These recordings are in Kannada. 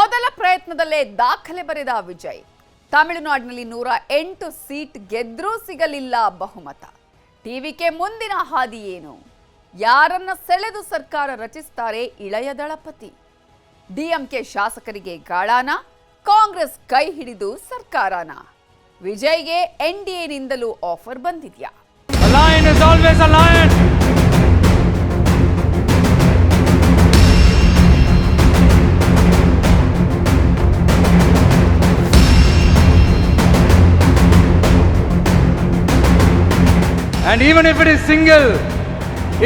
ಮೊದಲ ಪ್ರಯತ್ನದಲ್ಲೇ ದಾಖಲೆ ಬರೆದ ವಿಜಯ್. ತಮಿಳುನಾಡಿನಲ್ಲಿ 108 ಸೀಟ್ ಗೆದ್ರೂ ಸಿಗಲಿಲ್ಲ ಬಹುಮತ. ಟಿವಿಕೆ ಮುಂದಿನ ಹಾದಿ ಏನು? ಯಾರನ್ನ ಸೆಳೆದು ಸರ್ಕಾರ ರಚಿಸುತ್ತಾರೆ ಇಳೆಯ ದಳಪತಿ? ಡಿಎಂಕೆ ಶಾಸಕರಿಗೆ ಗಾಳಾನ, ಕಾಂಗ್ರೆಸ್ ಕೈ ಹಿಡಿದು ಸರ್ಕಾರನ? ವಿಜಯ್ಗೆ ಎನ್ಡಿಎನಿಂದಲೂ ಆಫರ್ ಬಂದಿದ್ಯಾ? And even if it is single,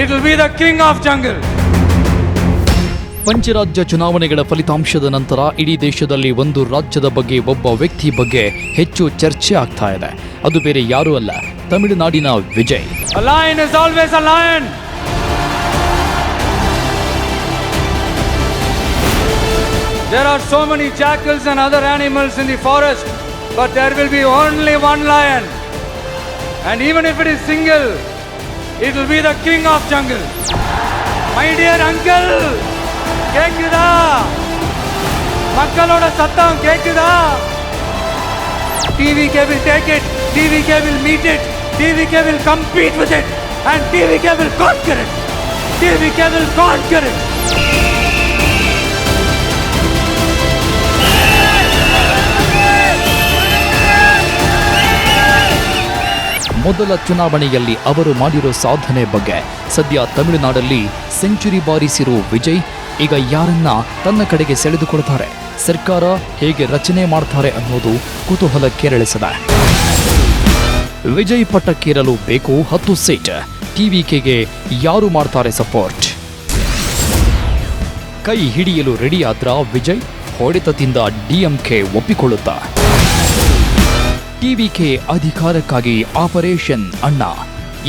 it will be the king of jungle. ಪಂಚರಾಜ್ಯ ಚುನಾವಣೆಗಳ ಫಲಿತಾಂಶದ ನಂತರ ಇಡೀ ದೇಶದಲ್ಲಿ ಒಂದು ರಾಜ್ಯದ ಬಗ್ಗೆ, ಒಬ್ಬ ವ್ಯಕ್ತಿ ಬಗ್ಗೆ ಹೆಚ್ಚು ಚರ್ಚೆ ಆಗ್ತಾ ಇದೆ. ಅದು ಬೇರೆ ಯಾರೂ ಅಲ್ಲ, ತಮಿಳುನಾಡಿನ Vijay. A lion is always a lion. There are so many jackals and other animals in the forest, but there will be only one lion. And even if it is single, it will be the king of jungle. My dear uncle, கேக்குதா? மக்களோட சத்தம் கேக்குதா? TVK will take it, TVK will meet it, TVK will compete with it, and TVK will conquer it. TVK will conquer it. ಮೊದಲ ಚುನಾವಣೆಯಲ್ಲಿ ಅವರು ಮಾಡಿರೋ ಸಾಧನೆ ಬಗ್ಗೆ ಸದ್ಯ ತಮಿಳುನಾಡಲ್ಲಿ ಸೆಂಚುರಿ ಬಾರಿಸಿರೋ ವಿಜಯ್ ಈಗ ಯಾರನ್ನ ತನ್ನ ಕಡೆಗೆ ಸೆಳೆದುಕೊಳ್ತಾರೆ, ಸರ್ಕಾರ ಹೇಗೆ ರಚನೆ ಮಾಡ್ತಾರೆ ಅನ್ನೋದು ಕುತೂಹಲ ಕೆರಳಿಸಿದೆ. ವಿಜಯ್ ಪಟ್ಟಕ್ಕೇರಲು ಬೇಕು 10 ಸೀಟ್. ಟಿವಿಕೆಗೆ ಯಾರು ಮಾಡ್ತಾರೆ ಸಪೋರ್ಟ್? ಕೈ ಹಿಡಿಯಲು ರೆಡಿಯಾದ್ರ ವಿಜಯ್? ಹೊಡೆತದಿಂದ ಡಿಎಂಕೆ ಒಪ್ಪಿಕೊಳ್ಳುತ್ತಾ? ಟಿವಿಕೆ ಅಧಿಕಾರಕ್ಕಾಗಿ ಆಪರೇಷನ್ ಅಣ್ಣ.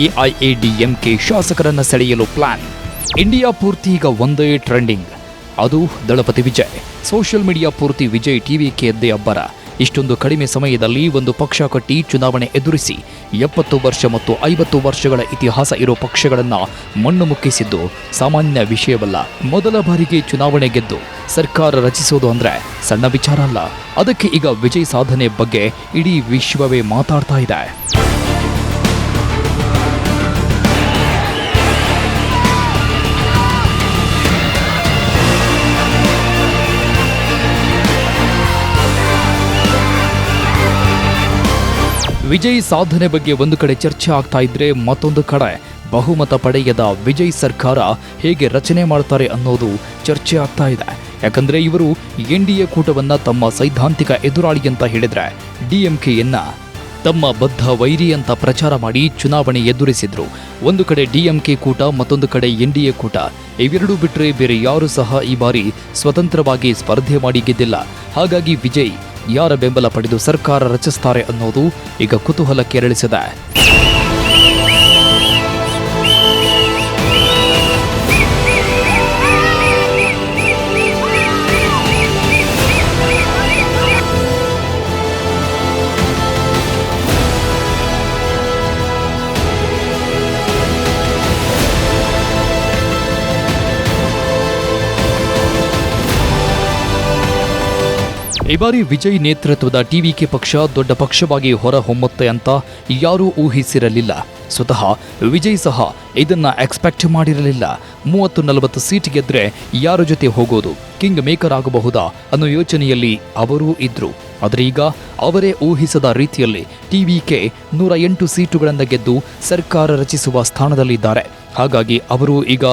ಎಐಎಡಿಎಂಕೆ ಶಾಸಕರನ್ನ ಸೆಳೆಯಲು ಪ್ಲಾನ್. ಇಂಡಿಯಾ ಪೂರ್ತಿ ಈಗ ಒಂದೇ ಟ್ರೆಂಡಿಂಗ್, ಅದು ದಳಪತಿ ವಿಜಯ್. ಸೋಷಿಯಲ್ ಮೀಡಿಯಾ ಪೂರ್ತಿ ವಿಜಯ್ ಟಿವಿಕೆಯದ್ದೇ ಅಬ್ಬರ. ಇಷ್ಟೊಂದು ಕಡಿಮೆ ಸಮಯದಲ್ಲಿ ಒಂದು ಪಕ್ಷ ಕಟ್ಟಿ ಚುನಾವಣೆ ಎದುರಿಸಿ 70 ವರ್ಷ ಮತ್ತು 50 ವರ್ಷಗಳ ಇತಿಹಾಸ ಇರೋ ಪಕ್ಷಗಳನ್ನ ಮಣ್ಣು ಮುಕ್ಕಿಸಿದ್ದು ಸಾಮಾನ್ಯ ವಿಷಯವಲ್ಲ. ಮೊದಲ ಬಾರಿಗೆ ಚುನಾವಣೆ ಗೆದ್ದು ಸರ್ಕಾರ ರಚಿಸೋದು ಅಂದ್ರೆ ಸಣ್ಣ ವಿಚಾರ ಅಲ್ಲ. ಅದಕ್ಕೆ ಈಗ ವಿಜಯ್ ಸಾಧನೆ ಬಗ್ಗೆ ಇಡೀ ವಿಶ್ವವೇ ಮಾತಾಡ್ತಾ ಇದೆ. ವಿಜಯ್ ಸಾಧನೆ ಬಗ್ಗೆ ಒಂದು ಕಡೆ ಚರ್ಚೆ ಆಗ್ತಾ ಇದ್ರೆ, ಮತ್ತೊಂದು ಕಡೆ ಬಹುಮತ ಪಡೆಯದ ವಿಜಯ್ ಸರ್ಕಾರ ಹೇಗೆ ರಚನೆ ಮಾಡ್ತಾರೆ ಅನ್ನೋದು ಚರ್ಚೆ ಆಗ್ತಾ ಇದೆ. ಯಾಕಂದ್ರೆ ಇವರು ಎನ್ಡಿಎ ಕೂಟವನ್ನ ತಮ್ಮ ಸೈದ್ಧಾಂತಿಕ ಎದುರಾಳಿ ಅಂತ ಹೇಳಿದ್ರೆ, ಡಿಎಂಕೆಯನ್ನ ತಮ್ಮ ಬದ್ಧ ವೈರಿ ಅಂತ ಪ್ರಚಾರ ಮಾಡಿ ಚುನಾವಣೆ ಎದುರಿಸಿದ್ರು. ಒಂದು ಕಡೆ ಡಿಎಂಕೆ ಕೂಟ, ಮತ್ತೊಂದು ಕಡೆ ಎನ್ಡಿಎ ಕೂಟ. ಇವೆರಡೂ ಬಿಟ್ಟರೆ ಬೇರೆ ಯಾರೂ ಸಹ ಈ ಬಾರಿ ಸ್ವತಂತ್ರವಾಗಿ ಸ್ಪರ್ಧೆ ಮಾಡಿ ಗೆದ್ದಿಲ್ಲ. ಹಾಗಾಗಿ ವಿಜಯ್ ಯಾರ ಬೆಂಬಲ ಪಡೆದು ಸರ್ಕಾರ ರಚಿಸುತ್ತಾರೆ ಅನ್ನೋದು ಈಗ ಕುತೂಹಲ ಕೆರಳಿಸಿದೆ. ಈ ಬಾರಿ ವಿಜಯ್ ನೇತೃತ್ವದ ಟಿವಿಕೆ ಪಕ್ಷ ದೊಡ್ಡ ಪಕ್ಷವಾಗಿ ಹೊರಹೊಮ್ಮುತ್ತೆ ಅಂತ ಯಾರೂ ಊಹಿಸಿರಲಿಲ್ಲ. ಸ್ವತಃ ವಿಜಯ್ ಸಹ ಇದನ್ನ ಎಕ್ಸ್ಪೆಕ್ಟ್ ಮಾಡಿರಲಿಲ್ಲ. 30-40 ಸೀಟ್ ಗೆದ್ರೆ ಯಾರ ಜೊತೆ ಹೋಗೋದು, ಕಿಂಗ್ ಮೇಕರ್ ಆಗಬಹುದಾ ಅನ್ನೋ ಯೋಚನೆಯಲ್ಲಿ ಅವರೂ ಇದ್ರು. ಆದರೆ ಈಗ ಅವರೇ ಊಹಿಸದ ರೀತಿಯಲ್ಲಿ ಟಿವಿಕೆ 108 ಸೀಟುಗಳನ್ನು ಗೆದ್ದು ಸರ್ಕಾರ ರಚಿಸುವ ಸ್ಥಾನದಲ್ಲಿದ್ದಾರೆ. ಹಾಗಾಗಿ ಅವರು ಈಗ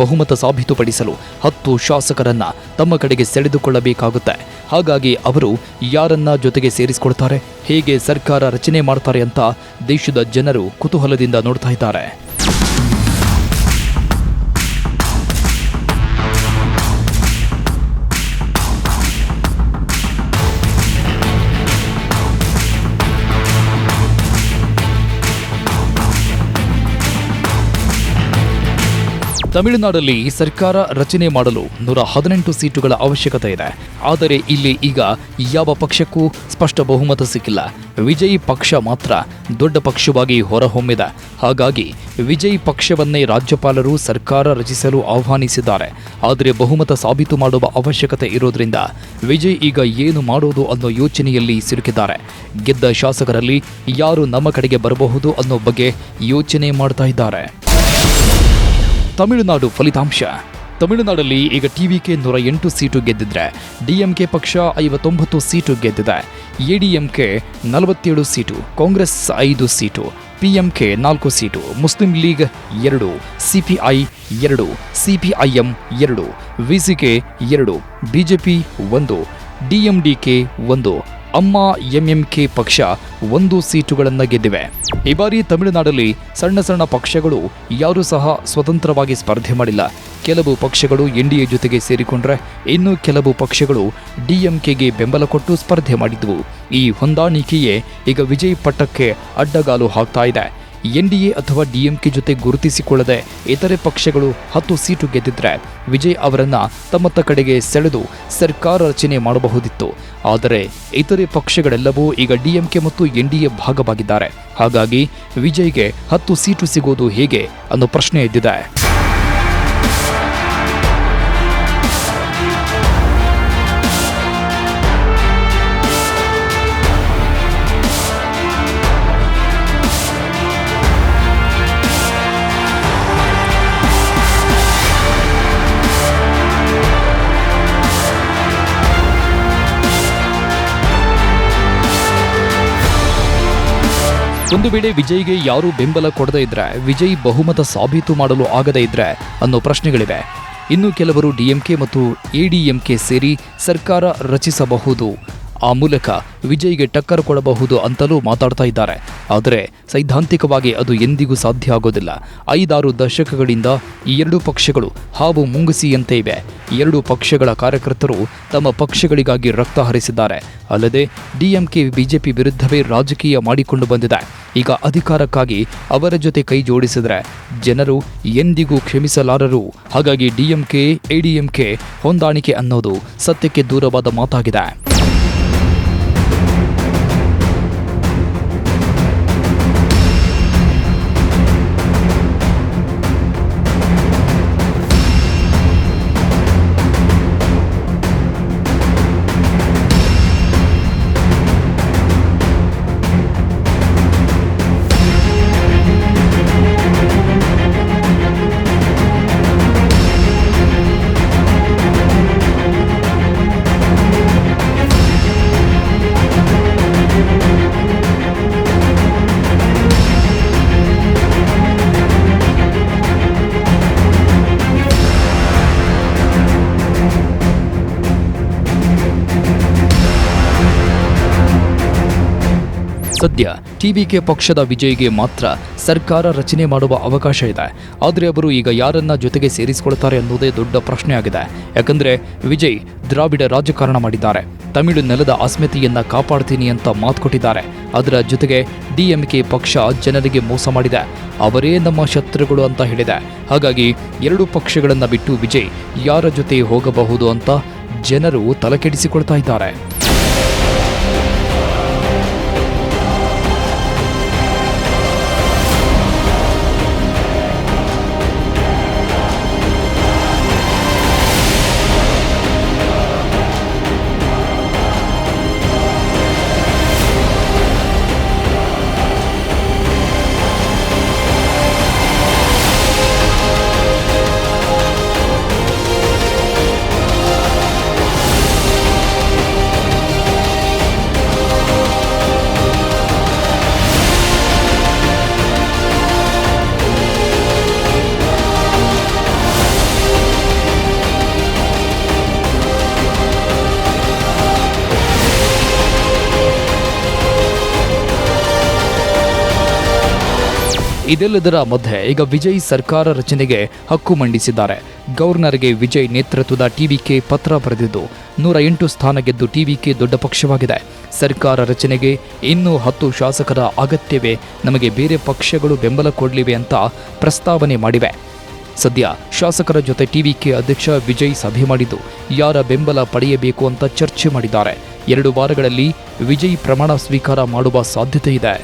ಬಹುಮತ ಸಾಬೀತುಪಡಿಸಲು 10 ಶಾಸಕರನ್ನ ತಮ್ಮ ಕಡೆಗೆ ಸೆಳೆದುಕೊಳ್ಳಬೇಕಾಗುತ್ತೆ. ಹಾಗಾಗಿ ಅವರು ಯಾರನ್ನ ಜೊತೆಗೆ ಸೇರಿಸಿಕೊಳ್ತಾರೆ, ಹೇಗೆ ಸರ್ಕಾರ ರಚನೆ ಮಾಡ್ತಾರೆ ಅಂತ ದೇಶದ ಜನರು ಕುತೂಹಲದಿಂದ ನೋಡ್ತಾ ಇದ್ದಾರೆ. ತಮಿಳುನಾಡಲ್ಲಿ ಸರ್ಕಾರ ರಚನೆ ಮಾಡಲು 118 ಸೀಟುಗಳ ಅವಶ್ಯಕತೆ ಇದೆ. ಆದರೆ ಇಲ್ಲಿ ಈಗ ಯಾವ ಪಕ್ಷಕ್ಕೂ ಸ್ಪಷ್ಟ ಬಹುಮತ ಸಿಕ್ಕಿಲ್ಲ. ವಿಜಯ್ ಪಕ್ಷ ಮಾತ್ರ ದೊಡ್ಡ ಪಕ್ಷವಾಗಿ ಹೊರಹೊಮ್ಮಿದೆ. ಹಾಗಾಗಿ ವಿಜಯ್ ಪಕ್ಷವನ್ನೇ ರಾಜ್ಯಪಾಲರು ಸರ್ಕಾರ ರಚಿಸಲು ಆಹ್ವಾನಿಸಿದ್ದಾರೆ. ಆದರೆ ಬಹುಮತ ಸಾಬೀತು ಮಾಡುವ ಅವಶ್ಯಕತೆ ಇರೋದ್ರಿಂದ ವಿಜಯ್ ಈಗ ಏನು ಮಾಡೋದು ಅನ್ನೋ ಯೋಚನೆಯಲ್ಲಿ ಸಿಲುಕಿದ್ದಾರೆ. ಗೆದ್ದ ಶಾಸಕರಲ್ಲಿ ಯಾರು ನಮ್ಮ ಕಡೆಗೆ ಬರಬಹುದು ಅನ್ನೋ ಬಗ್ಗೆ ಯೋಚನೆ ಮಾಡ್ತಾ ಇದ್ದಾರೆ. ತಮಿಳುನಾಡು ಫಲಿತಾಂಶ. ತಮಿಳುನಾಡಲ್ಲಿ ಈಗ ಟಿವಿಕೆ 108 ಸೀಟು ಗೆದ್ದಿದ್ರೆ ಡಿಎಂಕೆ ಪಕ್ಷ 59 ಸೀಟು ಗೆದ್ದಿದೆ. ADMK 47 seat, Congress 5 seat, PMK 4 seat, Muslim league 2, CPI 2, CPIM 2, VCK 2, BJP 1, DMDK 1, ಅಮ್ಮ ಎಂಎಂಕೆ ಪಕ್ಷ 1 ಸೀಟುಗಳನ್ನು ಗೆದ್ದಿವೆ. ಈ ಬಾರಿ ತಮಿಳುನಾಡಲ್ಲಿ ಸಣ್ಣ ಸಣ್ಣ ಪಕ್ಷಗಳು ಯಾರೂ ಸಹ ಸ್ವತಂತ್ರವಾಗಿ ಸ್ಪರ್ಧೆ ಮಾಡಿಲ್ಲ. ಕೆಲವು ಪಕ್ಷಗಳು ಎನ್ಡಿಎ ಜೊತೆಗೆ ಸೇರಿಕೊಂಡ್ರೆ ಇನ್ನು ಕೆಲವು ಪಕ್ಷಗಳು ಡಿಎಂಕೆಗೆ ಬೆಂಬಲ ಕೊಟ್ಟು ಸ್ಪರ್ಧೆ ಮಾಡಿದ್ವು. ಈ ಹೊಂದಾಣಿಕೆಯೇ ಈಗ ವಿಜಯ್ ಪಟ್ಟಕ್ಕೆ ಅಡ್ಡಗಾಲು ಹಾಕ್ತಾ ಇದೆ. ಎನ್ಡಿಎ ಅಥವಾ ಡಿಎಂಕೆ ಜೊತೆ ಗುರುತಿಸಿಕೊಳ್ಳದೆ ಇತರೆ ಪಕ್ಷಗಳು 10 ಸೀಟು ಗೆದ್ದಿದ್ರೆ ವಿಜಯ್ ಅವರನ್ನ ತಮ್ಮತ್ತ ಕಡೆಗೆ ಸೆಳೆದು ಸರ್ಕಾರ ರಚನೆ ಮಾಡಬಹುದಿತ್ತು. ಆದರೆ ಇತರೆ ಪಕ್ಷಗಳೆಲ್ಲವೂ ಈಗ ಡಿಎಂಕೆ ಮತ್ತು ಎನ್ಡಿಎ ಭಾಗವಾಗಿದ್ದಾರೆ. ಹಾಗಾಗಿ ವಿಜಯ್ಗೆ 10 ಸೀಟು ಸಿಗೋದು ಹೇಗೆ ಅನ್ನೋ ಪ್ರಶ್ನೆ ಎದ್ದಿದೆ. ಒಂದು ವೇಳೆ ವಿಜಯ್ಗೆ ಯಾರೂ ಬೆಂಬಲ ಕೊಡದೇ ಇದ್ರೆ, ವಿಜಯ್ ಬಹುಮತ ಸಾಬೀತು ಮಾಡಲು ಆಗದೇ ಇದ್ರೆ ಅನ್ನೋ ಪ್ರಶ್ನೆಗಳಿವೆ. ಇನ್ನು ಕೆಲವರು ಡಿಎಂಕೆ ಮತ್ತು ಎಡಿಎಂಕೆ ಸೇರಿ ಸರ್ಕಾರ ರಚಿಸಬಹುದು. ಆ ಮೂಲಕ ವಿಜಯ್ಗೆ ಟಕ್ಕರ್ ಕೊಡಬಹುದು ಅಂತಲೂ ಮಾತಾಡ್ತಾ ಇದ್ದಾರೆ. ಆದರೆ ಸೈದ್ಧಾಂತಿಕವಾಗಿ ಅದು ಎಂದಿಗೂ ಸಾಧ್ಯ ಆಗೋದಿಲ್ಲ. 5-6 ದಶಕಗಳಿಂದ ಈ 2 ಪಕ್ಷಗಳು ಹಾವು ಮುಂಗುಸಿಯಂತೆ ಇವೆ. 2 ಪಕ್ಷಗಳ ಕಾರ್ಯಕರ್ತರು ತಮ್ಮ ಪಕ್ಷಗಳಿಗಾಗಿ ರಕ್ತ ಹರಿಸಿದ್ದಾರೆ. ಅಲ್ಲದೆ ಡಿಎಂಕೆ ಬಿಜೆಪಿ ವಿರುದ್ಧವೇ ರಾಜಕೀಯ ಮಾಡಿಕೊಂಡು ಬಂದಿದೆ. ಈಗ ಅಧಿಕಾರಕ್ಕಾಗಿ ಅವರ ಜೊತೆ ಕೈ ಜೋಡಿಸಿದರೆ ಜನರು ಎಂದಿಗೂ ಕ್ಷಮಿಸಲಾರರು. ಹಾಗಾಗಿ ಡಿಎಂಕೆ ಎಡಿಎಂಕೆ ಹೊಂದಾಣಿಕೆ ಅನ್ನೋದು ಸತ್ಯಕ್ಕೆ ದೂರವಾದ ಮಾತಾಗಿದೆ. ಸದ್ಯ ಟಿವಿಕೆ ಪಕ್ಷದ ವಿಜಯ್ಗೆ ಮಾತ್ರ ಸರ್ಕಾರ ರಚನೆ ಮಾಡುವ ಅವಕಾಶ ಇದೆ. ಆದರೆ ಅವರು ಈಗ ಯಾರನ್ನ ಜೊತೆಗೆ ಸೇರಿಸಿಕೊಳ್ತಾರೆ ಅನ್ನೋದೇ ದೊಡ್ಡ ಪ್ರಶ್ನೆ ಆಗಿದೆ. ಯಾಕಂದ್ರೆ ವಿಜಯ್ ದ್ರಾವಿಡ ರಾಜಕಾರಣ ಮಾಡಿದ್ದಾರೆ. ತಮಿಳು ನೆಲದ ಅಸ್ಮಿತೆಯನ್ನ ಕಾಪಾಡ್ತೀನಿ ಅಂತ ಮಾತು ಕೊಟ್ಟಿದ್ದಾರೆ. ಅದರ ಜೊತೆಗೆ ಡಿಎಂಕೆ ಪಕ್ಷ ಜನರಿಗೆ ಮೋಸ ಮಾಡಿದೆ. ಅವರೇ ನಮ್ಮ ಶತ್ರುಗಳು ಅಂತ ಹೇಳಿದೆ. ಹಾಗಾಗಿ 2 ಪಕ್ಷಗಳನ್ನ ಬಿಟ್ಟು ವಿಜಯ್ ಯಾರ ಜೊತೆ ಹೋಗಬಹುದು ಅಂತ ಜನರು ತಲೆಕೆಡಿಸಿಕೊಳ್ತಾ ಇದ್ದಾರೆ. ಇದೆಲ್ಲದರ ಮಧ್ಯೆ ಈಗ ವಿಜಯ್ ಸರ್ಕಾರ ರಚನೆಗೆ ಹಕ್ಕು ಮಂಡಿಸಿದ್ದಾರೆ. ಗವರ್ನರ್ಗೆ ವಿಜಯ್ ನೇತೃತ್ವದ ಟಿವಿಕೆ ಪತ್ರ ಬರೆದಿದ್ದು 108 ಸ್ಥಾನ ಗೆದ್ದು ಟಿವಿಕೆ ದೊಡ್ಡ ಪಕ್ಷವಾಗಿದೆ. ಸರ್ಕಾರ ರಚನೆಗೆ ಇನ್ನೂ 10 ಶಾಸಕರ ಅಗತ್ಯವೇ, ನಮಗೆ ಬೇರೆ ಪಕ್ಷಗಳು ಬೆಂಬಲ ಕೊಡಲಿವೆ ಅಂತ ಪ್ರಸ್ತಾವನೆ ಮಾಡಿವೆ. ಸದ್ಯ ಶಾಸಕರ ಜೊತೆ ಟಿವಿಕೆ ಅಧ್ಯಕ್ಷ ವಿಜಯ್ ಸಭೆ ಮಾಡಿದ್ದು ಯಾರ ಬೆಂಬಲ ಪಡೆಯಬೇಕು ಅಂತ ಚರ್ಚೆ ಮಾಡಿದ್ದಾರೆ. 2 ವಾರಗಳಲ್ಲಿ ವಿಜಯ್ ಪ್ರಮಾಣ ಸ್ವೀಕಾರ ಮಾಡುವ ಸಾಧ್ಯತೆ ಇದೆ.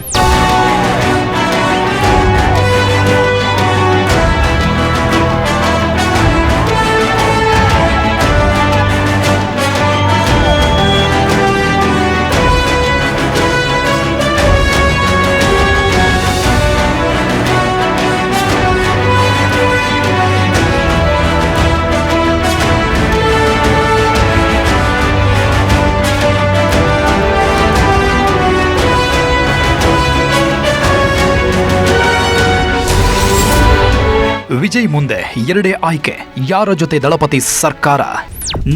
ವಿಜಯ್ ಮುಂದೆ 2 ಆಯ್ಕೆ. ಯಾರ ಜೊತೆ ದಳಪತಿ ಸರ್ಕಾರ?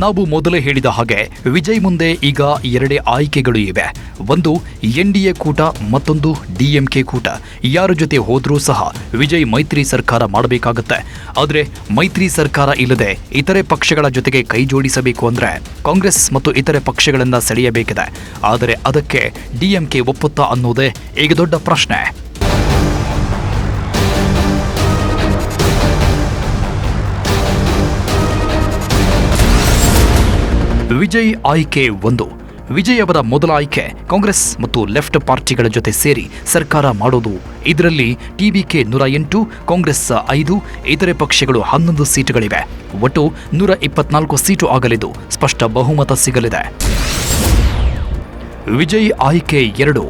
ನಾವು ಮೊದಲೇ ಹೇಳಿದ ಹಾಗೆ ವಿಜಯ್ ಮುಂದೆ ಈಗ 2 ಆಯ್ಕೆಗಳು ಇವೆ. ಒಂದು NDA ಕೂಟ, ಮತ್ತೊಂದು DMK ಕೂಟ. ಯಾರ ಜೊತೆ ಹೋದ್ರೂ ಸಹ ವಿಜಯ್ ಮೈತ್ರಿ ಸರ್ಕಾರ ಮಾಡಬೇಕಾಗತ್ತೆ. ಆದರೆ ಮೈತ್ರಿ ಸರ್ಕಾರ ಇಲ್ಲದೆ ಇತರೆ ಪಕ್ಷಗಳ ಜೊತೆಗೆ ಕೈ ಜೋಡಿಸಬೇಕು ಅಂದ್ರೆ ಕಾಂಗ್ರೆಸ್ ಮತ್ತು ಇತರೆ ಪಕ್ಷಗಳನ್ನ ಸೆಳೆಯಬೇಕಿದೆ. ಆದರೆ ಅದಕ್ಕೆ DMK ಒಪ್ಪುತ್ತಾ ಅನ್ನೋದೇ ಈಗ ದೊಡ್ಡ ಪ್ರಶ್ನೆ. ವಿಜಯ್ ಆಯ್ಕೆ 1. ವಿಜಯ್ ಅವರ ಮೊದಲ ಆಯ್ಕೆ ಕಾಂಗ್ರೆಸ್ ಮತ್ತು ಲೆಫ್ಟ್ ಪಾರ್ಟಿಗಳ ಜೊತೆ ಸೇರಿ ಸರ್ಕಾರ ಮಾಡೋದು. ಇದರಲ್ಲಿ ಟಿವಿಕೆ 108, ಕಾಂಗ್ರೆಸ್ 5, ಇತರೆ ಪಕ್ಷಗಳು 11 ಸೀಟುಗಳಿವೆ. ಒಟ್ಟು 124 ಸೀಟು ಆಗಲಿದ್ದು ಸ್ಪಷ್ಟ ಬಹುಮತ ಸಿಗಲಿದೆ. ವಿಜಯ್ ಆಯ್ಕೆ 2.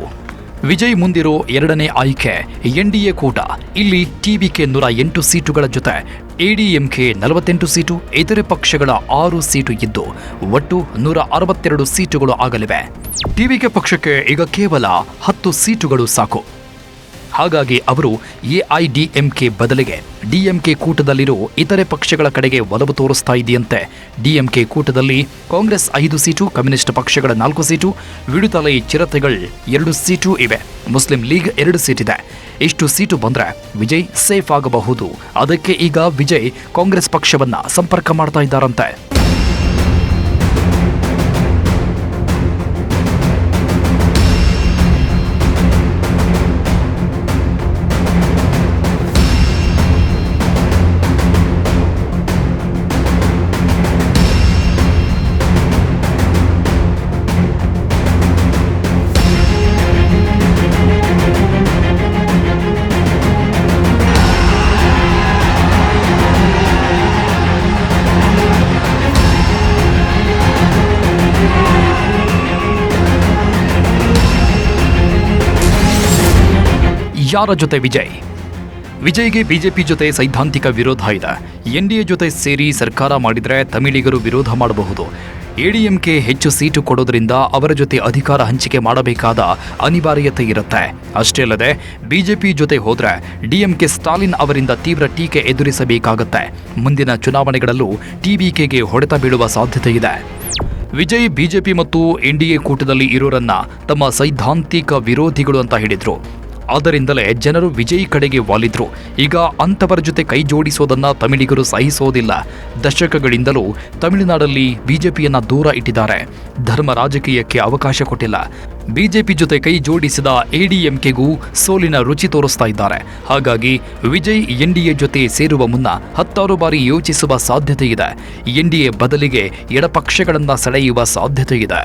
ವಿಜಯ್ ಮುಂದಿರೋ 2ನೇ ಆಯ್ಕೆ NDA ಕೂಟ. ಇಲ್ಲಿ ಟಿವಿಕೆ 108 ಸೀಟುಗಳ ಜೊತೆ ADMK 48 ಸೀಟು, ಇತರೆ ಪಕ್ಷಗಳ 6 ಸೀಟು ಇದ್ದು ಒಟ್ಟು 162 ಸೀಟುಗಳು ಆಗಲಿವೆ. ಟಿವಿಕೆ ಪಕ್ಷಕ್ಕೆ ಈಗ ಕೇವಲ 10 ಸೀಟುಗಳು ಸಾಕು. ಹಾಗಾಗಿ ಅವರು AIDMK ಬದಲಿಗೆ DMK ಕೂಟದಲ್ಲಿರೋ ಇತರೆ ಪಕ್ಷಗಳ ಕಡೆಗೆ ಒಲವು ತೋರಿಸ್ತಾ ಇದೆಯಂತೆ. DMK ಕೂಟದಲ್ಲಿ ಕಾಂಗ್ರೆಸ್ 5 ಸೀಟು, ಕಮ್ಯುನಿಸ್ಟ್ ಪಕ್ಷಗಳ 4 ಸೀಟು, ವಿಡುತಲೈ ಚಿರತೆಗಳು 2 ಸೀಟು ಇವೆ. Muslim league 2 ಸೀಟಿದೆ. ಇಷ್ಟು ಸೀಟು ಬಂದ್ರೆ ವಿಜಯ್ ಸೇಫ್ ಆಗಬಹುದು. ಅದಕ್ಕೆ ಈಗ ವಿಜಯ್ ಕಾಂಗ್ರೆಸ್ ಪಕ್ಷವನ್ನ ಸಂಪರ್ಕ ಮಾಡ್ತಾ ಇದ್ದಾರಂತೆ. ಯಾರ ಜೊತೆ ವಿಜಯ್? ವಿಜಯ್ಗೆ ಬಿಜೆಪಿ ಜೊತೆ ಸೈದ್ಧಾಂತಿಕ ವಿರೋಧ ಇದೆ. NDA ಜೊತೆ ಸೇರಿ ಸರ್ಕಾರ ಮಾಡಿದ್ರೆ ತಮಿಳಿಗರು ವಿರೋಧ ಮಾಡಬಹುದು. ADMK ಹೆಚ್ಚು ಸೀಟು ಕೊಡೋದ್ರಿಂದ ಅವರ ಜೊತೆ ಅಧಿಕಾರ ಹಂಚಿಕೆ ಮಾಡಬೇಕಾದ ಅನಿವಾರ್ಯತೆ ಇರುತ್ತೆ. ಅಷ್ಟೇ ಅಲ್ಲದೆ ಬಿಜೆಪಿ ಜೊತೆ ಹೋದ್ರೆ DMK ಸ್ಟಾಲಿನ್ ಅವರಿಂದ ತೀವ್ರ ಟೀಕೆ ಎದುರಿಸಬೇಕಾಗತ್ತೆ. ಮುಂದಿನ ಚುನಾವಣೆಗಳಲ್ಲೂ TVKಗೆ ಹೊಡೆತ ಬೀಳುವ ಸಾಧ್ಯತೆ ಇದೆ. ವಿಜಯ್ ಬಿಜೆಪಿ ಮತ್ತು NDA ಕೂಟದಲ್ಲಿ ಇರೋರನ್ನ ತಮ್ಮ ಸೈದ್ಧಾಂತಿಕ ವಿರೋಧಿಗಳು ಅಂತ ಹೇಳಿದ್ರು. ಆದ್ದರಿಂದಲೇ ಜನರು ವಿಜಯ್ ಕಡೆಗೆ ವಾಲಿದ್ರು. ಈಗ ಅಂಥವರ ಜೊತೆ ಕೈ ಜೋಡಿಸೋದನ್ನ ತಮಿಳಿಗರು ಸಹಿಸೋದಿಲ್ಲ. ದಶಕಗಳಿಂದಲೂ ತಮಿಳುನಾಡಲ್ಲಿ ಬಿಜೆಪಿಯನ್ನ ದೂರ ಇಟ್ಟಿದ್ದಾರೆ. ಧರ್ಮ ರಾಜಕೀಯಕ್ಕೆ ಅವಕಾಶ ಕೊಟ್ಟಿಲ್ಲ. ಬಿಜೆಪಿ ಜೊತೆ ಕೈ ಜೋಡಿಸಿದ ADMKಗೂ ಸೋಲಿನ ರುಚಿ ತೋರಿಸ್ತಾ ಇದ್ದಾರೆ. ಹಾಗಾಗಿ ವಿಜಯ್ NDA ಜೊತೆ ಸೇರುವ ಮುನ್ನ 10 ಬಾರಿ ಯೋಚಿಸುವ ಸಾಧ್ಯತೆ ಇದೆ. NDA ಬದಲಿಗೆ ಎಡಪಕ್ಷಗಳನ್ನ ಸೆಳೆಯುವ ಸಾಧ್ಯತೆ ಇದೆ.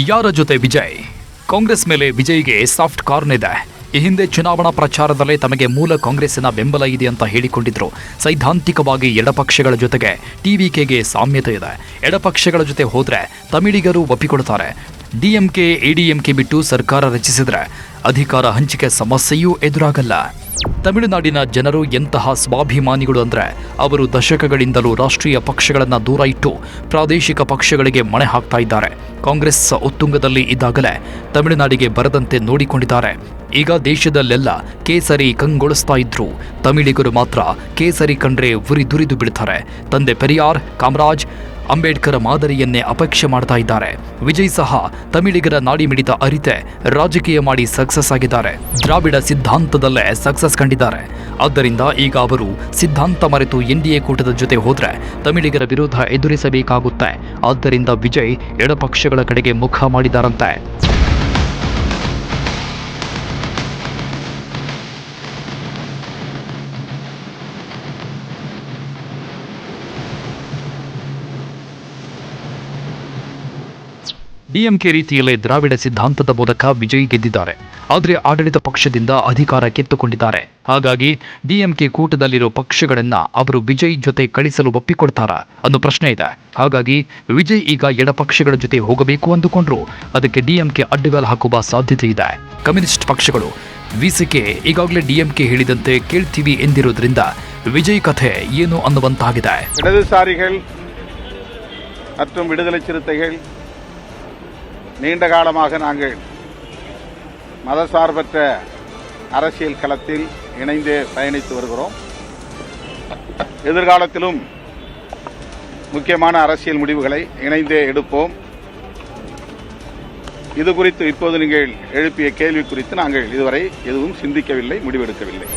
ಯಾರ ಜೊತೆ ವಿಜಯ್? ಕಾಂಗ್ರೆಸ್ ಮೇಲೆ ವಿಜಯ್ಗೆ ಸಾಫ್ಟ್ ಕಾರ್ನ್ ಇದೆ. ಈ ಹಿಂದೆ ಚುನಾವಣಾ ಪ್ರಚಾರದಲ್ಲೇ ತಮಗೆ ಮೂಲ ಕಾಂಗ್ರೆಸ್ಸಿನ ಬೆಂಬಲ ಇದೆ ಅಂತ ಹೇಳಿಕೊಂಡಿದ್ರು. ಸೈದ್ಧಾಂತಿಕವಾಗಿ ಎಡಪಕ್ಷಗಳ ಜೊತೆಗೆ TVKಗೆ ಸಾಮ್ಯತೆ ಇದೆ. ಎಡಪಕ್ಷಗಳ ಜೊತೆ ಹೋದ್ರೆ ತಮಿಳಿಗರು ಒಪ್ಪಿಕೊಳ್ತಾರೆ. DMK ADMK ಬಿಟ್ಟು ಸರ್ಕಾರ ರಚಿಸಿದ್ರೆ ಅಧಿಕಾರ ಹಂಚಿಕೆ ಸಮಸ್ಯೆಯೂ ಎದುರಾಗಲ್ಲ. ತಮಿಳುನಾಡಿನ ಜನರು ಎಂತಹ ಸ್ವಾಭಿಮಾನಿಗಳು ಅಂದ್ರೆ ಅವರು ದಶಕಗಳಿಂದಲೂ ರಾಷ್ಟ್ರೀಯ ಪಕ್ಷಗಳನ್ನು ದೂರ ಇಟ್ಟು ಪ್ರಾದೇಶಿಕ ಪಕ್ಷಗಳಿಗೆ ಮಣೆ ಹಾಕ್ತಾ ಇದ್ದಾರೆ. ಕಾಂಗ್ರೆಸ್ ಉತ್ತುಂಗದಲ್ಲಿ ಇದ್ದಾಗಲೇ ತಮಿಳುನಾಡಿಗೆ ಬರದಂತೆ ನೋಡಿಕೊಂಡಿದ್ದಾರೆ. ಈಗ ದೇಶದಲ್ಲೆಲ್ಲ ಕೇಸರಿ ಕಂಗೊಳಿಸ್ತಾ ಇದ್ರು, ತಮಿಳಿಗರು ಮಾತ್ರ ಕೇಸರಿ ಕಂಡ್ರೆ ಉರಿದುರಿದು ಬಿಡ್ತಾರೆ. ತಂದೆ ಪೆರಿಯಾರ್, ಕಾಮರಾಜ್, ಅಂಬೇಡ್ಕರ್ ಮಾದರಿಯನ್ನೇ ಅಪೇಕ್ಷೆ ಮಾಡ್ತಾ ಇದ್ದಾರೆ. ವಿಜಯ್ ಸಹ ತಮಿಳಿಗರ ನಾಡಿ ಮಿಡಿತ ಅರಿತೆ ರಾಜಕೀಯ ಮಾಡಿ ಸಕ್ಸಸ್ ಆಗಿದ್ದಾರೆ. ದ್ರಾವಿಡ ಸಿದ್ಧಾಂತದಲ್ಲೇ ಸಕ್ಸಸ್ ಕಂಡಿದ್ದಾರೆ. ಆದ್ದರಿಂದ ಈಗ ಅವರು ಸಿದ್ಧಾಂತ ಮರೆತು NDA ಕೂಟದ ಜೊತೆ ಹೋದ್ರೆ ತಮಿಳಿಗರ ವಿರೋಧ ಎದುರಿಸಬೇಕಾಗುತ್ತೆ. ಆದ್ದರಿಂದ ವಿಜಯ್ ಎಡಪಕ್ಷಗಳ ಕಡೆಗೆ ಮುಖ ಮಾಡಿದಾರಂತೆ. DMK ರೀತಿಯಲ್ಲೇ ದ್ರಾವಿಡ ಸಿದ್ಧಾಂತದ ಮೂಲಕ ವಿಜಯ್ ಗೆದ್ದಿದ್ದಾರೆ. ಆದರೆ ಆಡಳಿತ ಪಕ್ಷದಿಂದ ಅಧಿಕಾರ ಕಿತ್ತುಕೊಂಡಿದ್ದಾರೆ. ಹಾಗಾಗಿ DMK ಕೂಟದಲ್ಲಿರೋ ಪಕ್ಷಗಳನ್ನ ಅವರು ವಿಜಯ್ ಜೊತೆ ಕಳಿಸಲು ಒಪ್ಪಿಕೊಡ್ತಾರಾ ಅನ್ನೋ ಪ್ರಶ್ನೆ ಇದೆ. ಹಾಗಾಗಿ ವಿಜಯ್ ಈಗ ಎಡಪಕ್ಷಗಳ ಜೊತೆ ಹೋಗಬೇಕು ಅಂದುಕೊಂಡ್ರು ಅದಕ್ಕೆ DMK ಅಡ್ಡಗಾಲು ಹಾಕುವ ಸಾಧ್ಯತೆ ಇದೆ. ಕಮ್ಯುನಿಸ್ಟ್ ಪಕ್ಷಗಳು VCK ಈಗಾಗಲೇ DMK ಹೇಳಿದಂತೆ ಕೇಳ್ತೀವಿ ಎಂದಿರೋದ್ರಿಂದ ವಿಜಯ್ ಕಥೆ ಏನು ಅನ್ನುವಂತಾಗಿದೆ. இடதுசாரிகள் மற்றும் விடுதலை சிறுத்தைகள் நீண்ட காலமாக நாங்கள் மதசார்பற்ற அரசியல் களத்தில் இணைந்தே பயணித்து வருகிறோம். எதிர்காலத்திலும் முக்கியமான அரசியல் முடிவுகளை இணைந்தே எடுப்போம். இது குறித்து இப்போது நீங்கள் எழுப்பிய கேள்வி குறித்து நாங்கள் இதுவரை எதுவும் சிந்திக்கவில்லை, முடிவெடுக்கவில்லை.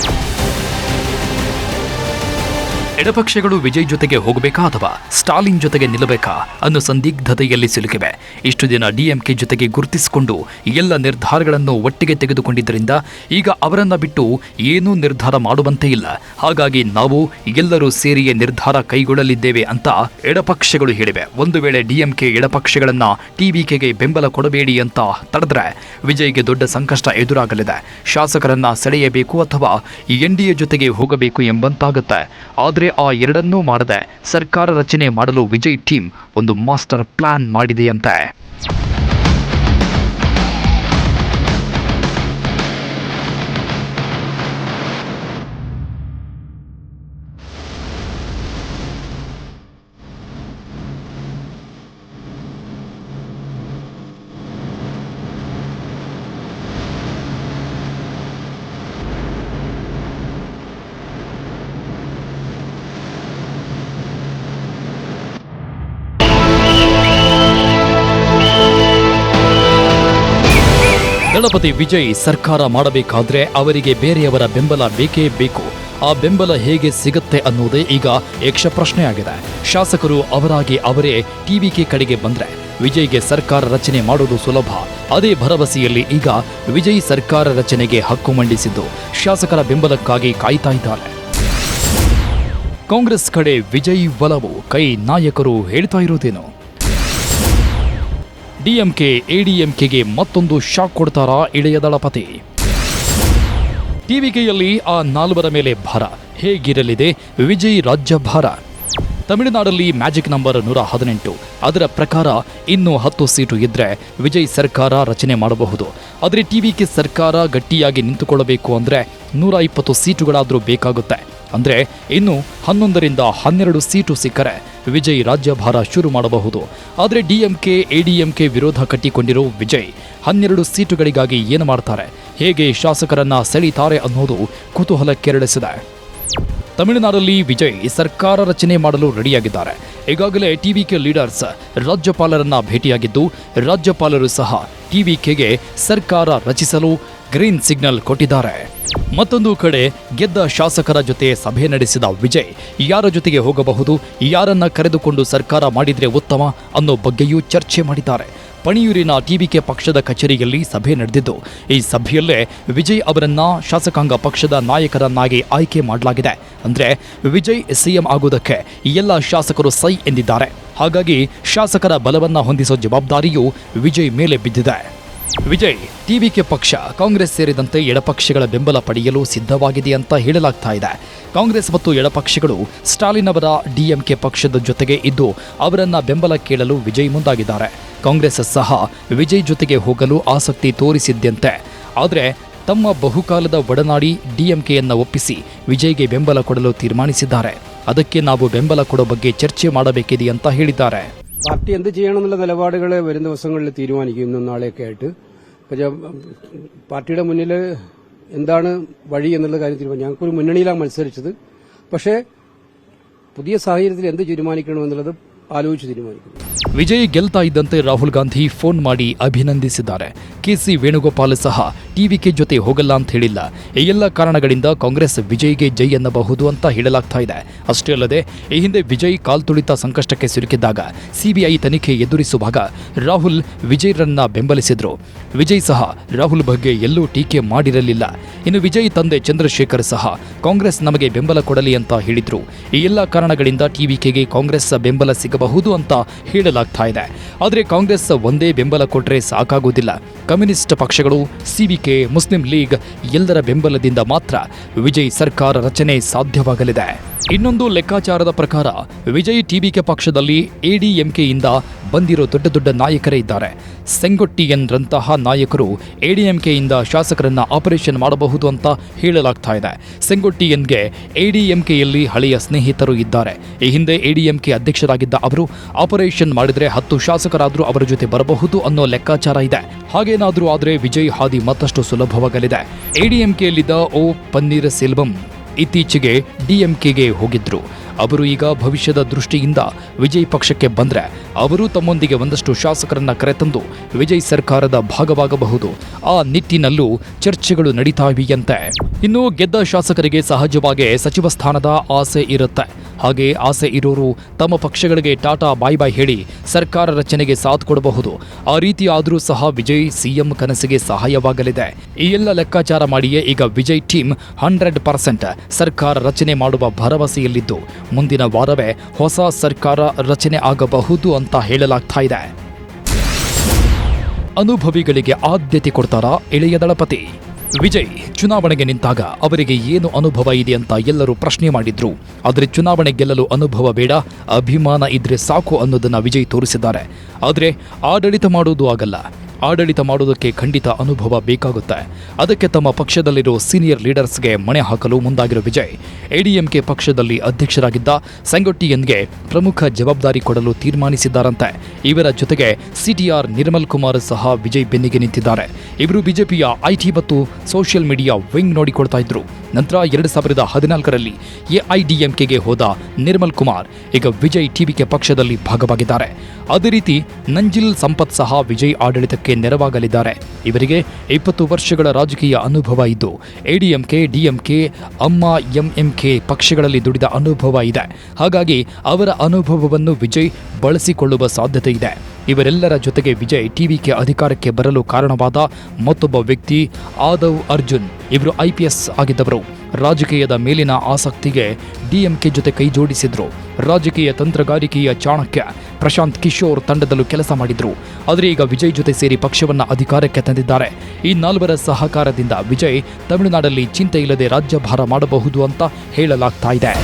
ಎಡಪಕ್ಷಗಳು ವಿಜಯ್ ಜೊತೆಗೆ ಹೋಗಬೇಕಾ ಅಥವಾ ಸ್ಟಾಲಿನ್ ಜೊತೆಗೆ ನಿಲ್ಲಬೇಕಾ ಅನ್ನೋ ಸಂದಿಗ್ಧತೆಯಲ್ಲಿ ಸಿಲುಕಿವೆ. ಇಷ್ಟು ದಿನ DMK ಜೊತೆಗೆ ಗುರುತಿಸಿಕೊಂಡು ಎಲ್ಲ ನಿರ್ಧಾರಗಳನ್ನು ಒಟ್ಟಿಗೆ ತೆಗೆದುಕೊಂಡಿದ್ದರಿಂದ ಈಗ ಅವರನ್ನ ಬಿಟ್ಟು ಏನೂ ನಿರ್ಧಾರ ಮಾಡುವಂತೆ ಇಲ್ಲ. ಹಾಗಾಗಿ ನಾವು ಎಲ್ಲರೂ ಸೇರಿಯೇ ನಿರ್ಧಾರ ಕೈಗೊಳ್ಳಲಿದ್ದೇವೆ ಅಂತ ಎಡಪಕ್ಷಗಳು ಹೇಳಿವೆ. ಒಂದು ವೇಳೆ DMK ಎಡಪಕ್ಷಗಳನ್ನ TVKಗೆ ಬೆಂಬಲ ಕೊಡಬೇಡಿ ಅಂತ ತಡೆದ್ರೆ ವಿಜಯ್ಗೆ ದೊಡ್ಡ ಸಂಕಷ್ಟ ಎದುರಾಗಲಿದೆ. ಶಾಸಕರನ್ನ ಸೆಳೆಯಬೇಕು ಅಥವಾ NDA ಜೊತೆಗೆ ಹೋಗಬೇಕು ಎಂಬಂತಾಗುತ್ತೆ. ಆದರೆ ಆ ಎರಡನ್ನೂ ಮಾಡದೆ ಸರ್ಕಾರ ರಚನೆ ಮಾಡಲು ವಿಜಯ್ ಟೀಮ್ ಒಂದು ಮಾಸ್ಟರ್ ಪ್ಲಾನ್ ಮಾಡಿದೆಯಂತೆ. ದಳಪತಿ ವಿಜಯ್ ಸರ್ಕಾರ ಮಾಡಬೇಕಾದ್ರೆ ಅವರಿಗೆ ಬೇರೆಯವರ ಬೆಂಬಲ ಬೇಕೇ ಬೇಕು. ಆ ಬೆಂಬಲ ಹೇಗೆ ಸಿಗುತ್ತೆ ಅನ್ನೋದೇ ಈಗ ಯಕ್ಷ ಪ್ರಶ್ನೆಯಾಗಿದೆ. ಶಾಸಕರು ಅವರಾಗಿ ಅವರೇ TVK ಕಡೆಗೆ ಬಂದ್ರೆ ವಿಜಯ್ಗೆ ಸರ್ಕಾರ ರಚನೆ ಮಾಡೋದು ಸುಲಭ. ಅದೇ ಭರವಸೆಯಲ್ಲಿ ಈಗ ವಿಜಯ್ ಸರ್ಕಾರ ರಚನೆಗೆ ಹಕ್ಕು ಮಂಡಿಸಿದ್ದು ಶಾಸಕರ ಬೆಂಬಲಕ್ಕಾಗಿ ಕಾಯ್ತಾ ಇದ್ದಾರೆ. ಕಾಂಗ್ರೆಸ್ ಕಡೆ ವಿಜಯ್ ಒಲವು ಕೈ ನಾಯಕರು ಹೇಳ್ತಾ ಇರೋದೇನು? DMK ADMKಗೆ ಮತ್ತೊಂದು ಶಾಕ್ ಕೊಡ್ತಾರಾ ಇಳೆಯ ದಳಪತಿ? TVKಯಲ್ಲಿ ಆ ನಾಲ್ವರ ಮೇಲೆ ಭಾರ ಹೇಗಿರಲಿದೆ ವಿಜಯ್ ರಾಜ್ಯ ಭಾರ? ತಮಿಳುನಾಡಲ್ಲಿ ಮ್ಯಾಜಿಕ್ ನಂಬರ್ 118. ಅದರ ಪ್ರಕಾರ ಇನ್ನೂ 10 ಸೀಟು ಇದ್ರೆ ವಿಜಯ್ ಸರ್ಕಾರ ರಚನೆ ಮಾಡಬಹುದು. ಆದರೆ TVK ಸರ್ಕಾರ ಗಟ್ಟಿಯಾಗಿ ನಿಂತುಕೊಳ್ಳಬೇಕು ಅಂದ್ರೆ 120 ಸೀಟುಗಳಾದರೂ ಬೇಕಾಗುತ್ತೆ. ಅಂದ್ರೆ ಇನ್ನು 11ರಿಂದ 12 ಸೀಟು ಸಿಕ್ಕರೆ ವಿಜಯ್ ರಾಜ್ಯಭಾರ ಶುರು ಮಾಡಬಹುದು. ಆದರೆ DMK ADMK ವಿರೋಧ ಕಟ್ಟಿಕೊಂಡಿರೋ ವಿಜಯ್ 12 ಸೀಟುಗಳಿಗಾಗಿ ಏನು ಮಾಡ್ತಾರೆ, ಹೇಗೆ ಶಾಸಕರನ್ನ ಸೆಳೀತಾರೆ ಅನ್ನೋದು ಕುತೂಹಲ ಕೆರಳಿಸಿದೆ. ತಮಿಳುನಾಡಲ್ಲಿ ವಿಜಯ್ ಸರ್ಕಾರ ರಚನೆ ಮಾಡಲು ರೆಡಿಯಾಗಿದ್ದಾರೆ. ಈಗಾಗಲೇ TVK ಲೀಡರ್ಸ್ ರಾಜ್ಯಪಾಲರನ್ನ ಭೇಟಿಯಾಗಿದ್ದು ರಾಜ್ಯಪಾಲರು ಸಹ TVKಗೆ ಸರ್ಕಾರ ರಚಿಸಲು ಗ್ರೀನ್ ಸಿಗ್ನಲ್ ಕೊಟ್ಟಿದ್ದಾರೆ. ಮತ್ತೊಂದು ಕಡೆ ಗೆದ್ದ ಶಾಸಕರ ಜೊತೆ ಸಭೆ ನಡೆಸಿದ ವಿಜಯ್ ಯಾರ ಜೊತೆಗೆ ಹೋಗಬಹುದು, ಯಾರನ್ನ ಕರೆದುಕೊಂಡು ಸರ್ಕಾರ ಮಾಡಿದ್ರೆ ಉತ್ತಮ ಅನ್ನೋ ಬಗ್ಗೆಯೂ ಚರ್ಚೆ ಮಾಡಿದ್ದಾರೆ. ಪಣಿಯೂರಿನ TVK ಪಕ್ಷದ ಕಚೇರಿಯಲ್ಲಿ ಸಭೆ ನಡೆದಿದ್ದು ಈ ಸಭೆಯಲ್ಲೇ ವಿಜಯ್ ಅವರನ್ನ ಶಾಸಕಾಂಗ ಪಕ್ಷದ ನಾಯಕರನ್ನಾಗಿ ಆಯ್ಕೆ ಮಾಡಲಾಗಿದೆ. ಅಂದ್ರೆ ವಿಜಯ್ CM ಆಗುವುದಕ್ಕೆ ಎಲ್ಲ ಶಾಸಕರು ಸೈ ಎಂದಿದ್ದಾರೆ. ಹಾಗಾಗಿ ಶಾಸಕರ ಬಲವನ್ನ ಹೊಂದಿಸೋ ಜವಾಬ್ದಾರಿಯೂ ವಿಜಯ್ ಮೇಲೆ ಬಿದ್ದಿದೆ. ವಿಜಯ್ TVK ಪಕ್ಷ ಕಾಂಗ್ರೆಸ್ ಸೇರಿದಂತೆ ಎಡಪಕ್ಷಗಳ ಬೆಂಬಲ ಪಡೆಯಲು ಸಿದ್ಧವಾಗಿದೆ ಅಂತ ಹೇಳಲಾಗ್ತಾ ಇದೆ. ಕಾಂಗ್ರೆಸ್ ಮತ್ತು ಎಡಪಕ್ಷಗಳು ಸ್ಟಾಲಿನ್ ಅವರ DMK ಪಕ್ಷದ ಜೊತೆಗೆ ಇದ್ದು ಅವರನ್ನ ಬೆಂಬಲ ಕೇಳಲು ವಿಜಯ್ ಮುಂದಾಗಿದ್ದಾರೆ. ಕಾಂಗ್ರೆಸ್ ಸಹ ವಿಜಯ್ ಜೊತೆಗೆ ಹೋಗಲು ಆಸಕ್ತಿ ತೋರಿಸಿದ್ದಂತೆ. ಆದರೆ ತಮ್ಮ ಬಹುಕಾಲದ ಒಡನಾಡಿ ಡಿಎಂಕೆಯನ್ನ ಒಪ್ಪಿಸಿ ವಿಜಯ್ಗೆ ಬೆಂಬಲ ಕೊಡಲು ತೀರ್ಮಾನಿಸಿದ್ದಾರೆ. ಅದಕ್ಕೆ ನಾವು ಬೆಂಬಲ ಕೊಡೋ ಬಗ್ಗೆ ചർച്ച ಮಾಡಬೇಕಿದೆ ಅಂತ ಹೇಳಿದ್ದಾರೆ. പാർട്ടി എന്ത് ചെയ്യണമെന്നുള്ള നിലപാടുകൾ വരും ദിവസങ്ങളിൽ തീരുമാനിക്കും, ഇന്നും നാളെയൊക്കെ ആയിട്ട്. പാർട്ടിയുടെ മുന്നിൽ എന്താണ് വഴി എന്നുള്ള കാര്യം തീരുമാനിക്കും. ഞങ്ങൾക്കൊരു മുന്നണിയിലാണ് മത്സരിച്ചത്. പക്ഷേ പുതിയ സാഹചര്യത്തിൽ എന്ത് തീരുമാനിക്കണമെന്നുള്ളത് ಆಲೋಚಿಸಿ ತೀರ್ಮಾನಿಸಿದೆ. ವಿಜಯ್ ಗೆಲ್ತಾ ಇದ್ದಂತೆ ರಾಹುಲ್ ಗಾಂಧಿ ಫೋನ್ ಮಾಡಿ ಅಭಿನಂದಿಸಿದ್ದಾರೆ. ಕೆಸಿ ವೇಣುಗೋಪಾಲ್ ಸಹ ಟಿವಿಕೆ ಜೊತೆ ಹೋಗಲ್ಲ ಅಂತ ಹೇಳಿಲ್ಲ. ಈ ಎಲ್ಲ ಕಾರಣಗಳಿಂದ ಕಾಂಗ್ರೆಸ್ ವಿಜಯ್ಗೆ ಜೈ ಎನ್ನಬಹುದು ಅಂತ ಹೇಳಲಾಗ್ತಾ ಇದೆ. ಅಷ್ಟೇ ಅಲ್ಲದೆ ಈ ಹಿಂದೆ ವಿಜಯ್ ಕಾಲ್ತುಳಿತ ಸಂಕಷ್ಟಕ್ಕೆ ಸಿಲುಕಿದ್ದಾಗ ಸಿಬಿಐ ತನಿಖೆ ಎದುರಿಸುವಾಗ ರಾಹುಲ್ ವಿಜಯ್ರನ್ನ ಬೆಂಬಲಿಸಿದ್ರು. ವಿಜಯ್ ಸಹ ರಾಹುಲ್ ಬಗ್ಗೆ ಎಲ್ಲೂ ಟೀಕೆ ಮಾಡಿರಲಿಲ್ಲ. ಇನ್ನು ವಿಜಯ್ ತಂದೆ ಚಂದ್ರಶೇಖರ್ ಸಹ ಕಾಂಗ್ರೆಸ್ ನಮಗೆ ಬೆಂಬಲ ಕೊಡಲಿ ಅಂತ ಹೇಳಿದ್ರು. ಈ ಎಲ್ಲ ಕಾರಣಗಳಿಂದ ಟಿವಿಕೆಗೆ ಕಾಂಗ್ರೆಸ್ ಬೆಂಬಲ ಸಿಗಬಹುದು ಅಂತ ಹೇಳಲಾಗ್ತಾ ಇದೆ. ಆದರೆ ಕಾಂಗ್ರೆಸ್ ಒಂದೇ ಬೆಂಬಲ ಕೊಟ್ಟರೆ ಸಾಕಾಗುವುದಿಲ್ಲ. ಕಮ್ಯುನಿಸ್ಟ್ ಪಕ್ಷಗಳು, ಸಿವಿಕೆ, ಮುಸ್ಲಿಂ ಲೀಗ್ ಎಲ್ಲರ ಬೆಂಬಲದಿಂದ ಮಾತ್ರ ವಿಜಯ್ ಸರ್ಕಾರ ರಚನೆ ಸಾಧ್ಯವಾಗಲಿದೆ. ಇನ್ನೊಂದು ಲೆಕ್ಕಾಚಾರದ ಪ್ರಕಾರ ವಿಜಯ್ ಟಿವಿಕೆ ಪಕ್ಷದಲ್ಲಿ ಎಡಿಎಂಕೆಯಿಂದ ಬಂದಿರೋ ದೊಡ್ಡ ದೊಡ್ಡ ನಾಯಕರೇ ಇದ್ದಾರೆ. ಸೆಂಗೊಟ್ಟಿಯನ್ರಂತಹ ನಾಯಕರು ಎಡಿಎಂಕೆಯಿಂದ ಶಾಸಕರನ್ನ ಆಪರೇಷನ್ ಮಾಡಬಹುದು ಅಂತ ಹೇಳಲಾಗ್ತಾ ಇದೆ. ಸೆಂಗೊಟ್ಟಿಯನ್ಗೆ ಎಡಿಎಂಕೆಯಲ್ಲಿ ಹಳೆಯ ಸ್ನೇಹಿತರು ಇದ್ದಾರೆ. ಈ ಹಿಂದೆ ಎಡಿಎಂಕೆ ಅಧ್ಯಕ್ಷರಾಗಿದ್ದ ಅವರು ಆಪರೇಷನ್ ಮಾಡಿದ್ರೆ 10 ಶಾಸಕರಾದ್ರೂ ಅವರ ಜೊತೆ ಬರಬಹುದು ಅನ್ನೋ ಲೆಕ್ಕಾಚಾರ ಇದೆ. ಹಾಗೇನಾದ್ರೂ ಆದ್ರೆ ವಿಜಯ್ ಹಾದಿ ಮತ್ತಷ್ಟು ಸುಲಭವಾಗಲಿದೆ. ಎಡಿಎಂಕೆಯಲ್ಲಿದ್ದ ಓ ಪನ್ನೀರ್ ಸೆಲ್ವಂ ಇತ್ತೀಚೆಗೆ ಡಿಎಂಕೆಗೆ ಹೋಗಿದ್ರು. ಅವರು ಈಗ ಭವಿಷ್ಯದ ದೃಷ್ಟಿಯಿಂದ ವಿಜಯ್ ಪಕ್ಷಕ್ಕೆ ಬಂದ್ರೆ ಅವರು ತಮ್ಮೊಂದಿಗೆ ಒಂದಷ್ಟು ಶಾಸಕರನ್ನ ಕರೆತಂದು ವಿಜಯ್ ಸರ್ಕಾರದ ಭಾಗವಾಗಬಹುದು. ಆ ನಿಟ್ಟಿನಲ್ಲೂ ಚರ್ಚೆಗಳು ನಡೀತಾವಿಯಂತೆ. ಇನ್ನು ಗೆದ್ದ ಶಾಸಕರಿಗೆ ಸಹಜವಾಗಿ ಸಚಿವ ಸ್ಥಾನದ ಆಸೆ ಇರುತ್ತೆ. ಹಾಗೆ ಆಸೆ ಇರೋರು ತಮ್ಮ ಪಕ್ಷಗಳಿಗೆ ಟಾಟಾ ಬಾಯ್ ಬಾಯ್ ಹೇಳಿ ಸರ್ಕಾರ ರಚನೆಗೆ ಸಾಥ್ ಕೊಡಬಹುದು. ಆ ರೀತಿ ಆದರೂ ಸಹ ವಿಜಯ್ ಸಿಎಂ ಕನಸಿಗೆ ಸಹಾಯವಾಗಲಿದೆ. ಈ ಎಲ್ಲ ಲೆಕ್ಕಾಚಾರ ಮಾಡಿಯೇ ಈಗ ವಿಜಯ್ ಟೀಮ್ 100% ಸರ್ಕಾರ ರಚನೆ ಮಾಡುವ ಭರವಸೆಯಲ್ಲಿದ್ದು ಮುಂದಿನ ವಾರವೇ ಹೊಸ ಸರ್ಕಾರ ರಚನೆ ಆಗಬಹುದು ಅಂತ ಹೇಳಲಾಗ್ತಾ ಇದೆ. ಅನುಭವಿಗಳಿಗೆ ಆದ್ಯತೆ ಕೊಡ್ತಾರಾ ಇಳೆಯ ದಳಪತಿ? ವಿಜಯ್ ಚುನಾವಣೆಗೆ ನಿಂತಾಗ ಅವರಿಗೆ ಏನು ಅನುಭವ ಇದೆ ಅಂತ ಎಲ್ಲರೂ ಪ್ರಶ್ನೆ ಮಾಡಿದ್ರು. ಆದರೆ ಚುನಾವಣೆ ಗೆಲ್ಲಲು ಅನುಭವ ಬೇಡ, ಅಭಿಮಾನ ಇದ್ರೆ ಸಾಕು ಅನ್ನೋದನ್ನ ವಿಜಯ್ ತೋರಿಸಿದ್ದಾರೆ. ಆದರೆ ಆಡಳಿತ ಮಾಡುವುದು ಆಗಲ್ಲ. ಆಡಳಿತ ಮಾಡೋದಕ್ಕೆ ಖಂಡಿತ ಅನುಭವ ಬೇಕಾಗುತ್ತೆ. ಅದಕ್ಕೆ ತಮ್ಮ ಪಕ್ಷದಲ್ಲಿರೋ ಸೀನಿಯರ್ ಲೀಡರ್ಸ್ಗೆ ಮಣೆ ಹಾಕಲು ಮುಂದಾಗಿರೋ ವಿಜಯ್ ಎಡಿಎಂಕೆ ಪಕ್ಷದಲ್ಲಿ ಅಧ್ಯಕ್ಷರಾಗಿದ್ದ ಸೆಂಗೊಟ್ಟಿಯನ್ಗೆ ಪ್ರಮುಖ ಜವಾಬ್ದಾರಿ ಕೊಡಲು ತೀರ್ಮಾನಿಸಿದ್ದಾರಂತೆ. ಇವರ ಜೊತೆಗೆ ಸಿಟಿಆರ್ ನಿರ್ಮಲ್ ಕುಮಾರ್ ಸಹ ವಿಜಯ್ ಬೆನ್ನಿಗೆ ನಿಂತಿದ್ದಾರೆ. ಇವರು ಬಿಜೆಪಿಯ ಐಟಿ ಮತ್ತು ಸೋಷಿಯಲ್ ಮೀಡಿಯಾ ವಿಂಗ್ ನೋಡಿಕೊಳ್ತಾ ಇದ್ರು. ನಂತರ 2014ರಲ್ಲಿ ಎಐಡಿಎಂಕೆಗೆ ಹೋದ ನಿರ್ಮಲ್ ಕುಮಾರ್ ಈಗ ವಿಜಯ್ ಟಿವಿಕೆ ಪಕ್ಷದಲ್ಲಿ ಭಾಗವಾಗಿದ್ದಾರೆ. ಅದೇ ರೀತಿ ನಂಜಿಲ್ ಸಂಪತ್ ಸಹ ವಿಜಯ್ ಆಡಳಿತಕ್ಕೆ ನೆರವಾಗಲಿದ್ದಾರೆ. ಇವರಿಗೆ 20 ವರ್ಷಗಳ ರಾಜಕೀಯ ಅನುಭವ ಇದ್ದು ಎಡಿಎಂಕೆ, ಡಿಎಂಕೆ, ಅಮ್ಮ ಎಂಎಂಕೆ ಪಕ್ಷಗಳಲ್ಲಿ ದುಡಿದ ಅನುಭವ ಇದೆ. ಹಾಗಾಗಿ ಅವರ ಅನುಭವವನ್ನು ವಿಜಯ್ ಬಳಸಿಕೊಳ್ಳುವ ಸಾಧ್ಯತೆ ಇದೆ. ಇವರೆಲ್ಲರ ಜೊತೆಗೆ ವಿಜಯ್ ಟಿವಿಕೆ ಅಧಿಕಾರಕ್ಕೆ ಬರಲು ಕಾರಣವಾದ ಮತ್ತೊಬ್ಬ ವ್ಯಕ್ತಿ ಆದವ್ ಅರ್ಜುನ್. ಇವರು IPS ಆಗಿದ್ದವರು. ರಾಜಕೀಯದ ಮೇಲಿನ ಆಸಕ್ತಿಗೆ ಡಿಎಂಕೆ ಜೊತೆ ಕೈ ಜೋಡಿಸಿದ್ರು. ರಾಜಕೀಯ ತಂತ್ರಗಾರಿಕೆಯ ಚಾಣಕ್ಯ ಪ್ರಶಾಂತ್ ಕಿಶೋರ್ ತಂಡದಲ್ಲೂ ಕೆಲಸ ಮಾಡಿದ್ರು. ಆದರೆ ಈಗ ವಿಜಯ್ ಜೊತೆ ಸೇರಿ ಪಕ್ಷವನ್ನ ಅಧಿಕಾರಕ್ಕೆ ತಂದಿದ್ದಾರೆ. ಈ 4 ಸಹಕಾರದಿಂದ ವಿಜಯ್ ತಮಿಳುನಾಡಲ್ಲಿ ಚಿಂತೆ ಇಲ್ಲದೆ ರಾಜ್ಯಭಾರ ಮಾಡಬಹುದು ಅಂತ ಹೇಳಲಾಗ್ತಾ ಇದೆ.